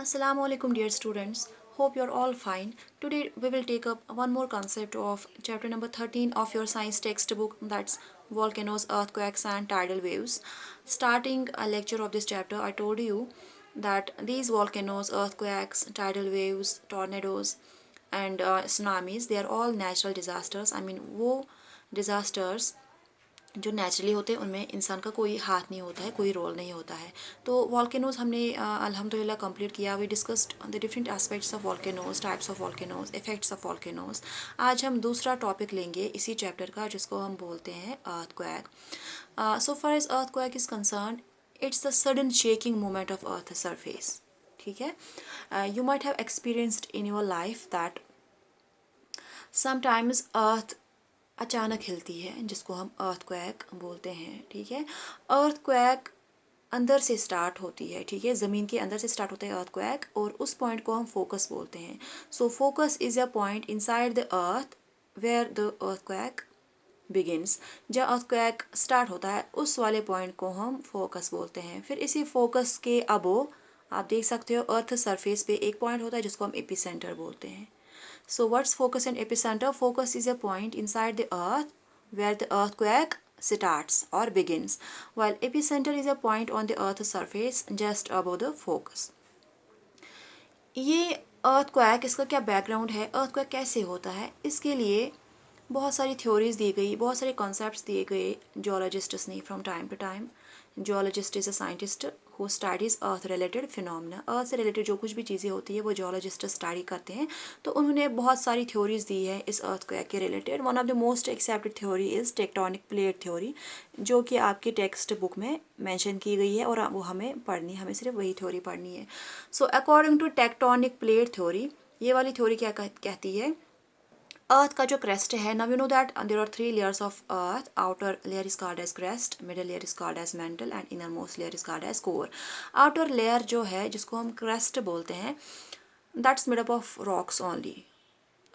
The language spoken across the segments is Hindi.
Assalamu alaikum dear students. Hope you're all fine. Today we will take up one more concept of chapter number 13 of your science textbook, that's volcanoes, earthquakes and tidal waves. Starting a lecture of this chapter, I told you that these volcanoes, earthquakes, tidal waves, tornadoes and tsunamis, they are all natural disasters. I mean वो disasters जो नेचुरली होते हैं उनमें इंसान का कोई हाथ नहीं होता है, कोई रोल नहीं होता है। तो वॉल्केनोज हमने अल्हम्दुलिल्लाह कंप्लीट किया। We discussed the different aspects of volcanoes, types of volcanoes, effects of volcanoes. आज हम दूसरा टॉपिक लेंगे इसी चैप्टर का, जिसको हम बोलते हैं earthquake. So far as earthquake is concern, it's the sudden shaking movement of earth surface. ठीक है, you might have experienced in your life that sometimes earth अचानक हिलती है, जिसको हम अर्थक्वेक बोलते हैं। ठीक है, अर्थक्वेक अंदर से स्टार्ट होती है। ठीक है, ज़मीन के अंदर से स्टार्ट होता है अर्थक्वेक, और उस पॉइंट को हम फोकस बोलते हैं। So focus is a point inside the earth where the earthquake begins. जब अर्थक्वेक स्टार्ट होता है उस वाले पॉइंट को हम फोकस बोलते हैं। फिर इसी फोकस के अबो आप देख सकते हो अर्थ सरफेस पे एक पॉइंट होता है जिसको हम एपिसेंटर बोलते हैं। So what's focus and epicenter? Focus is a point inside the earth where the earthquake starts or begins, while epicenter is a point on the earth's surface just above the focus. ये earthquake, इसका क्या बैकग्राउंड है, earthquake कैसे होता है, इसके लिए बहुत सारी थ्योरीज दी गई, बहुत सारे कॉन्सेप्ट्स दिए गए जियोलॉजिस्ट्स ने from time to time. Geologist is a scientist who studies earth related phenomena. Earth से रिलेटेड जो कुछ भी चीज़ें होती है वो जियोलॉजिस्ट स्टडी करते हैं। तो उन्होंने बहुत सारी थ्योरीज दी है इस अर्थक्वेक के related. One of the most accepted theory is tectonic plate theory, जो कि आपकी टेक्स्ट बुक में मेंशन की गई है और वो हमें पढ़नी, हमें सिर्फ वही थ्योरी पढ़नी है। So according to tectonic plate theory, ये वाली थ्योरी क्या कहती है, अर्थ का जो क्रेस्ट है, now you know that there are 3 layers of earth. Outer layer is called as crust, middle layer is called as mantle and innermost layer is called as core. Outer layer जो है, जिसको हम क्रेस्ट बोलते हैं, that's made up of rocks only.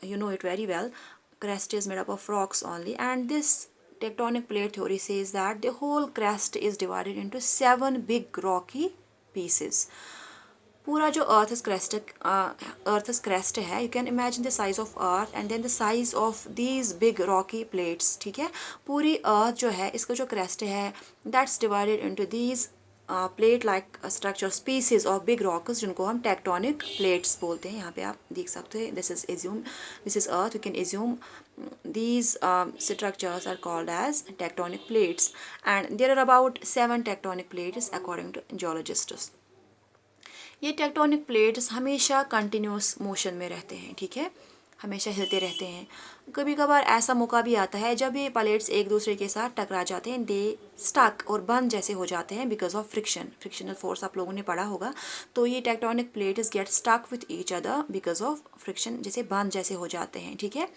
You know it very well. Crust is made up of rocks only, and this tectonic plate theory says that the whole crust is divided into 7 big rocky pieces. पूरा जो अर्थ's crust है, you can imagine the size of earth and then the size of these big rocky plates. ठीक है, पूरी अर्थ जो है, इसका जो crust है, that's divided into these plate like structure species of big rocks, जिनको हम टेक्टोनिक प्लेट्स बोलते हैं। यहाँ पे आप देख सकते हैं, this is earth, you can assume these structures are called as tectonic plates, and there are about 7 tectonic plates according to geologists. ये टेक्टोनिक प्लेट्स हमेशा कंटिन्यूस मोशन में रहते हैं। ठीक है, हमेशा हिलते रहते हैं। कभी कभार ऐसा मौका भी आता है जब ये प्लेट्स एक दूसरे के साथ टकरा जाते हैं, दे स्टक और बंद जैसे हो जाते हैं बिकॉज ऑफ फ्रिक्शनल फोर्स आप लोगों ने पढ़ा होगा। तो ये tectonic plates get stuck with each other because of friction, जैसे बंद जैसे हो जाते हैं। ठीक है,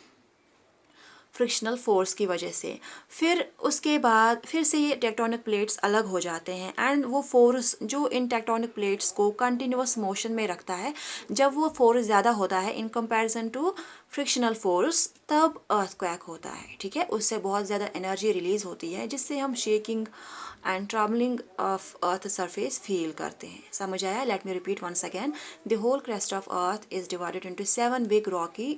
फ्रिक्शनल फोर्स की वजह से। फिर उसके बाद फिर से ये टेक्टोनिक प्लेट्स अलग हो जाते हैं, एंड वो फोर्स जो इन टेक्टोनिक प्लेट्स को कंटिन्यूस मोशन में रखता है, जब वो फोर्स ज़्यादा होता है in comparison to frictional force, तब अर्थक्वेक होता है। ठीक है, उससे बहुत ज़्यादा एनर्जी रिलीज होती है, जिससे हम shaking and troubling of earth surface feel करते हैं। समझ आया? Let me repeat once again. The whole crust of earth is divided into 7 big rocky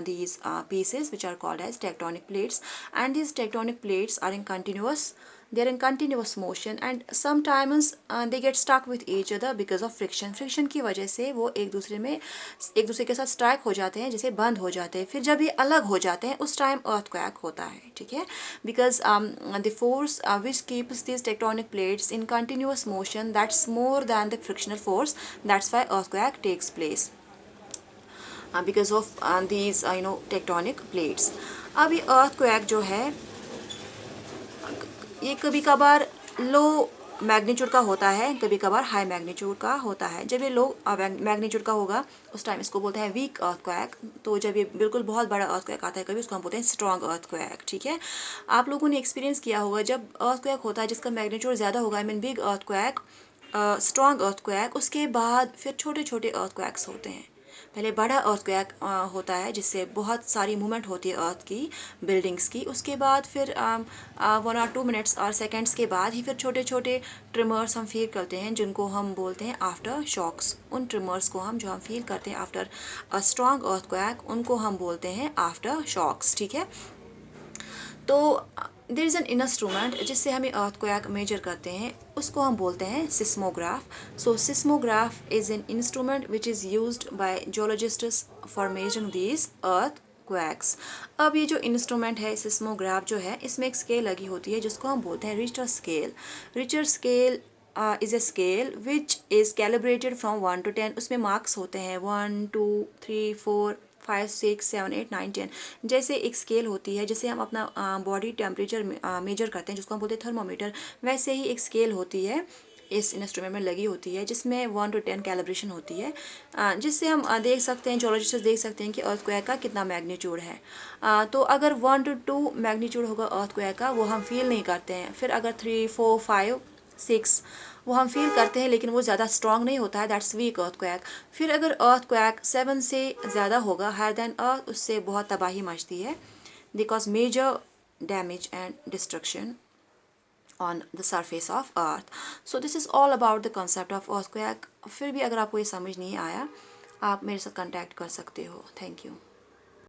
these pieces which are called as tectonic plates, and these tectonic plates are in continuous motion, and sometimes they get stuck with each other because of friction की वजह से वो एक दूसरे के साथ स्ट्राइक हो जाते हैं, जैसे बंद हो जाते हैं। फिर जब ये अलग हो जाते हैं उस टाइम अर्थक्वेक होता है। ठीक है, because the force which keeps these tectonic plates in continuous motion, that's more than the frictional force, that's why earthquake takes place because of these tectonic plates. अब ये earthquake जो है, ये कभी कभार लो मैग्नीट्यूड का होता है, कभी कभार हाई मैग्नीट्यूड का होता है। जब ये लो मैग्नीट्यूड का होगा उस टाइम इसको बोलते हैं वीक अर्थक्वेक। तो जब ये बिल्कुल बहुत बड़ा अर्थक्वेक आता है कभी, उसको हम बोलते हैं स्ट्रॉन्ग अर्थक्वेक। ठीक है, आप लोगों ने एक्सपीरियंस किया होगा जब अर्थक्वेक होता है जिसका मैग्नीट्यूड ज़्यादा होगा, I mean big earthquake, strong earthquake, उसके बाद फिर छोटे छोटे अर्थक्वेक्स होते हैं। पहले बड़ा अर्थक्वेक होता है जिससे बहुत सारी मूवमेंट होती है अर्थ की, बिल्डिंग्स की। उसके बाद फिर 1 or 2 मिनट्स और सेकेंड्स के बाद ही फिर छोटे छोटे ट्रिमर्स हम फील करते हैं, जिनको हम बोलते हैं आफ्टर शॉक्स। उन ट्रिमर्स को हम जो हम फील करते हैं आफ्टर अ स्ट्रॉन्ग अर्थक्वेक, उनको हम बोलते हैं आफ्टर शॉक्स। ठीक है, तो देयर इज़ एन इंस्ट्रूमेंट जिससे हमें अर्थक्वेक मेजर करते हैं, उसको हम बोलते हैं seismograph. So seismograph is an instrument which is used by geologists for measuring these earthquakes. अब ये जो इंस्ट्रूमेंट है सिस्मोग्राफ जो है, इसमें एक स्केल लगी होती है जिसको हम बोलते हैं Richter scale. Richter scale is a scale which is calibrated from 1 to 10। उसमें मार्क्स होते हैं 1 2 3 4 5 6 7 8 9 10। जैसे एक स्केल होती है जिसे हम अपना बॉडी टेम्परेचर मेजर करते हैं, जिसको हम बोलते हैं थर्मोमीटर, वैसे ही एक स्केल होती है इस इंस्ट्रूमेंट में लगी होती है, जिसमें 1 to 10 कैलिब्रेशन होती है, जिससे हम देख सकते हैं, जियोलॉजिस्ट देख सकते हैं कि अर्थक्वेक का कितना मैग्नीट्यूड है। तो अगर 1 to 2 मैग्नीट्यूड होगा अर्थक्वेक का, वो हम फील नहीं करते हैं। फिर अगर 3 4 5 6 वो हम फील करते हैं, लेकिन वो ज़्यादा स्ट्रॉन्ग नहीं होता है, दैट्स वीक अर्थक्वेक। फिर अगर अर्थक्वेक 7 से ज़्यादा होगा, हायर देन अर्थ, उससे बहुत तबाही मचती है, because major damage and destruction on the surface of earth. So this is all about the concept of earthquake. फिर भी अगर आपको ये समझ नहीं आया, आप मेरे साथ कांटेक्ट कर सकते हो। Thank you.